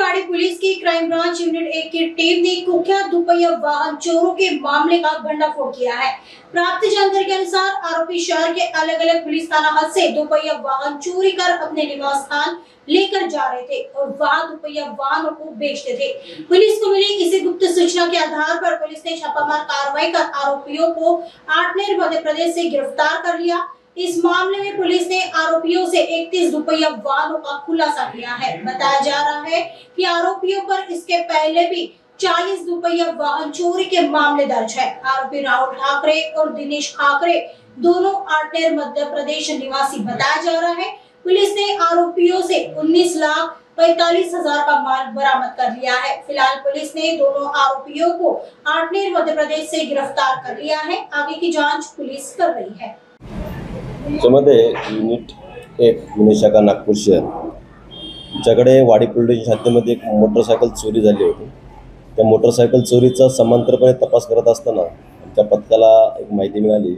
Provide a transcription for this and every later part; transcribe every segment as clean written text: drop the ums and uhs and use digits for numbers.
वाड़ी पुलिस की crime branch unit 1 की टीम ने कुख्यात दुपहिया वाहन चोरों के मामले का भंडाफोड़ किया है। प्राप्त जानकारी के अनुसार आरोपी शहर के अलग अलग पुलिस थाना हद से दुपहिया वाहन चोरी कर अपने निवास स्थान लेकर जा रहे थे और वहां दुपहिया वाहनों को बेचते थे। पुलिस को मिली किसी गुप्त सूचना के आधार पर पुलिस ने छापामार कार्रवाई कर आरोपियों को आठनेर मध्य प्रदेश से गिरफ्तार कर लिया। इस मामले में पुलिस ने आरोपियों से 31 दुपहिया वाहनों का खुलासा किया है। बताया जा रहा है कि आरोपियों पर इसके पहले भी 40 दुपहिया वाहन चोरी के मामले दर्ज है। आरोपी राहुल ठाकरे और दिनेश खाकरे दोनों आठनेर मध्य प्रदेश निवासी बताया जा रहा है। पुलिस ने आरोपियों से 19,45,000 का माल बरामद कर लिया है। फिलहाल पुलिस ने दोनों आरोपियों को आठनेर मध्य प्रदेश से गिरफ्तार कर लिया है। आगे की जांच पुलिस कर रही है। त्यामध्ये युनिट 1 गुन्हे शाखा नागपूर शहर याच्याकडे वाडी पोलीस शाखेमध्ये एक मोटरसायकल चोरी झाली होती। त्या मोटरसायकल चोरीचा समांतरपणे तपास करत असताना आमच्या पथकाला एक माहिती मिळाली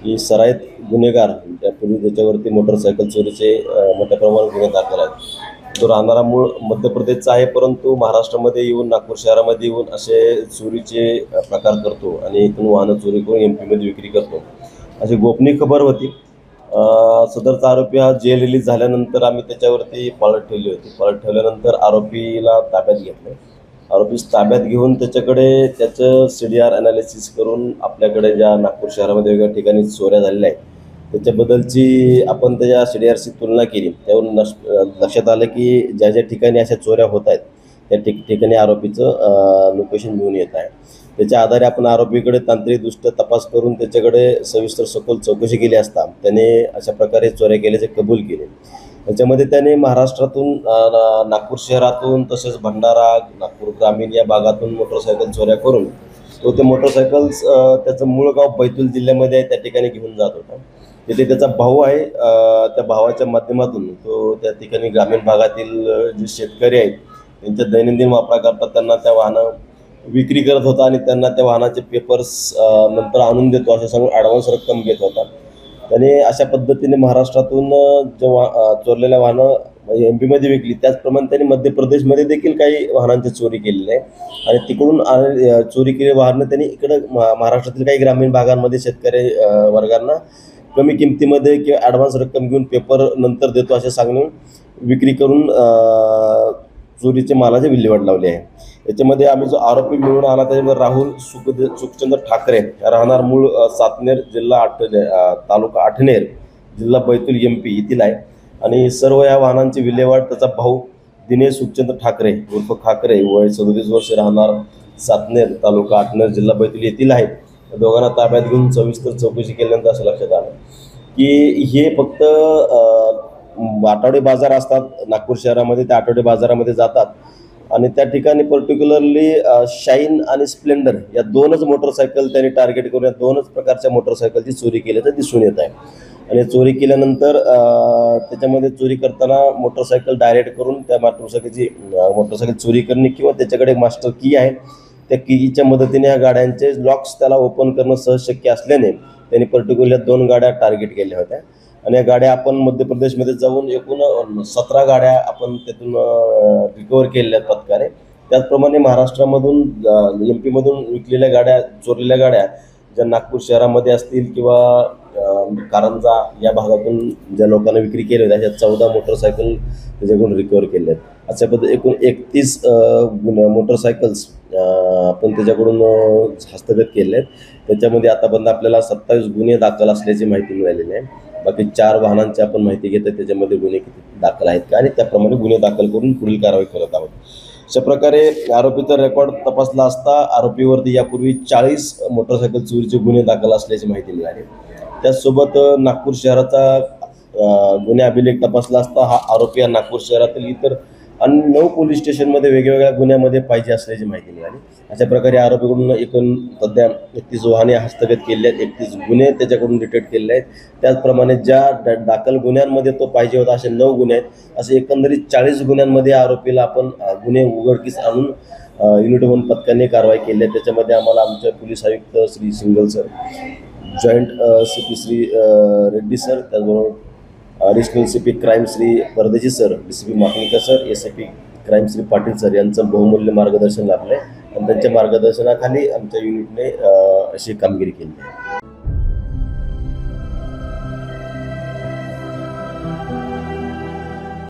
की सराईत गुन्हेगार त्यापूर्वी त्याच्यावरती मोटरसायकल चोरीचे मोठ्या प्रमाणात गुन्हे दाखल आहेत। तो राहणारा मूळ मध्य प्रदेशचा आहे, परंतु महाराष्ट्रामध्ये येऊन नागपूर शहरामध्ये येऊन असे चोरीचे प्रकार करतो आणि इथून वाहनं चोरी करून एमपीमध्ये विक्री करतो अशी गोपनीय खबर होती। सदरचा आरोपी हा जेल रिलीज झाल्यानंतर आम्ही त्याच्यावरती पाळत ठेवली होती। पाळत ठेवल्यानंतर आरोपीला ताब्यात घेतलं। आरोपीस ताब्यात घेऊन त्याच्याकडे त्याचं CDR ॲनालिसिस करून आपल्याकडे ज्या नागपूर शहरामध्ये वेगवेगळ्या ठिकाणी चोऱ्या झालेल्या आहेत त्याच्याबद्दलची आपण त्याच्या CDRशी तुलना केली। त्यावरून लक्षात आलं की ज्या ज्या ठिकाणी अशा चोऱ्या होत आहेत त्या ठिकाणी आरोपीचं लोकेशन मिळून येत आहे। त्याच्या आधारे आपण आरोपीकडे तांत्रिकदृष्ट्या तपास करून त्याच्याकडे सविस्तर सखोल चौकशी केली असता त्याने अशा प्रकारे चोऱ्या केल्याचे कबूल केले। त्याच्यामध्ये त्याने महाराष्ट्रातून नागपूर शहरातून तसेच भंडारा नागपूर ग्रामीण या भागातून मोटरसायकल चोऱ्या करून तो ते मोटरसायकल्स त्याचं मूळ गाव बैतूल जिल्ह्यामध्ये आहे त्या ठिकाणी घेऊन जात होता। तिथे त्याचा भाऊ आहे, त्या भावाच्या माध्यमातून तो त्या ठिकाणी ग्रामीण भागातील जे शेतकरी आहेत त्यांच्या दैनंदिन वापराकरता त्यांना त्या वाहनं विक्री करत होता आणि त्यांना त्या वाहनाचे पेपर्स नंतर आणून देतो असे सांगून ॲडव्हान्स रक्कम घेत होता। त्याने अशा पद्धतीने महाराष्ट्रातून जेव्हा चोरलेल्या वाहनं MP मध्ये विकली त्याचप्रमाणे त्यांनी मध्य प्रदेशमध्ये देखील काही वाहनांची चोरी केलेली आहे आणि तिकडून चोरी केलेली वाहनं त्यांनी इकडं महाराष्ट्रातील काही ग्रामीण भागांमध्ये शेतकरी वर्गांना कमी किमतीमध्ये किंवा ॲडव्हान्स रक्कम घेऊन पेपर नंतर देतो असे सांगून विक्री करून चोरीचे मालाची विल्हेवाट लावली आहे। याच्यामध्ये आम्ही जो आरोपी मिळून आला त्याच्यामध्ये राहुल सुखचंद्र ठाकरे राहणार मूळ सातनेर जिल्हा तालुका आठनेर जिल्हा बैतूल MP येथील आहे आणि सर्व या वाहनांची विल्हेवाट त्याचा भाऊ दिनेश सुखचंद्र ठाकरे उर्फ खाकरे वय 37 वर्ष राहणार सातनेर तालुका आठनेर जिल्हा बैतूल येथील आहे। या दोघांना ताब्यात घेऊन सविस्तर चौकशी केल्यानंतर असं लक्षात आलं की हे फक्त आठवडे बाजार असतात नागपूर शहरामध्ये, त्या आठवडे बाजारामध्ये जातात आणि त्या ठिकाणी पर्टिक्युलरली शाईन आणि स्प्लेंडर या दोनच मोटरसायकल त्यांनी टार्गेट करून या दोनच प्रकारच्या मोटरसायकलची चोरी केल्याचं दिसून येत आहे। आणि चोरी केल्यानंतर त्याच्यामध्ये चोरी करताना मोटरसायकल डायरेक्ट करून त्या मोटरसायकल चोरी करणे किंवा त्याच्याकडे मास्टर की आहे त्या कीच्या मदतीने या गाड्यांचे लॉक्स त्याला ओपन करणं सहज शक्य असल्याने त्यांनी पर्टिक्युलर 2 गाड्या टार्गेट केल्या होत्या आणि या गाड्या आपण मध्य प्रदेशमध्ये जाऊन एकूण 17 गाड्या आपण त्यातून रिकवर केलेल्या आहेत पथकाने। त्याचप्रमाणे महाराष्ट्रामधून MP मधून विकलेल्या गाड्या चोरलेल्या गाड्या ज्या नागपूर शहरामध्ये असतील किंवा कारंजा या भागातून ज्या लोकांना विक्री केली होती अशा 14 मोटरसायकल त्याच्याकडून रिकवर केले आहेत। अशा पद्धतीने एकूण 31 मोटरसायकल्स आपण त्याच्याकडून हस्तगत केले आहेत। त्याच्यामध्ये आतापर्यंत आपल्याला 27 गुन्हे दाखल असल्याची माहिती मिळालेली आहे। बाकी 4 वाहनांची आपण माहिती घेतो त्याच्यामध्ये गुन्हे किती दाखल आहेत का आणि त्याप्रमाणे गुन्हे दाखल करून पुढील कारवाई करत आहोत। अशा प्रकारे आरोपीचा रेकॉर्ड तपासला असता आरोपीवरती यापूर्वी 40 मोटरसायकल चोरीचे गुन्हे दाखल असल्याची माहिती मिळाली। त्याचसोबत नागपूर शहराचा गुन्हे अभिलेख तपासला असता हा आरोपी हा नागपूर शहरातील इतर 9 पोलीस स्टेशनमध्ये वेगवेगळ्या गुन्ह्यामध्ये पाहिजे असल्याची माहिती मिळाली। अशा प्रकारे आरोपीकडून एकूण सध्या 31 वाहने हस्तगत केली आहेत, 31 गुन्हे त्याच्याकडून डिटेक्ट केले आहेत। त्याचप्रमाणे ज्या दाखल गुन्ह्यांमध्ये तो पाहिजे होता असे 9 गुन्हे आहेत। असे एकंदरीत 40 गुन्ह्यांमध्ये आरोपीला आपण गुन्हे उघडकीस आणून युनिट 1 पथकाने कारवाई केली आहे। त्याच्यामध्ये आम्हाला आमचे पोलीस आयुक्त Shri Singal sir, joint CP Shri Reddy sir, त्याचबरोबर additional CP crime Shri Pardeshi sir, DCP Maknikar sir, SIP crime Shri Patil sir यांचं बहुमूल्य मार्गदर्शन लाभलं आहे आणि त्यांच्या मार्गदर्शनाखाली आमच्या युनिटने अशी कामगिरी केली आहे.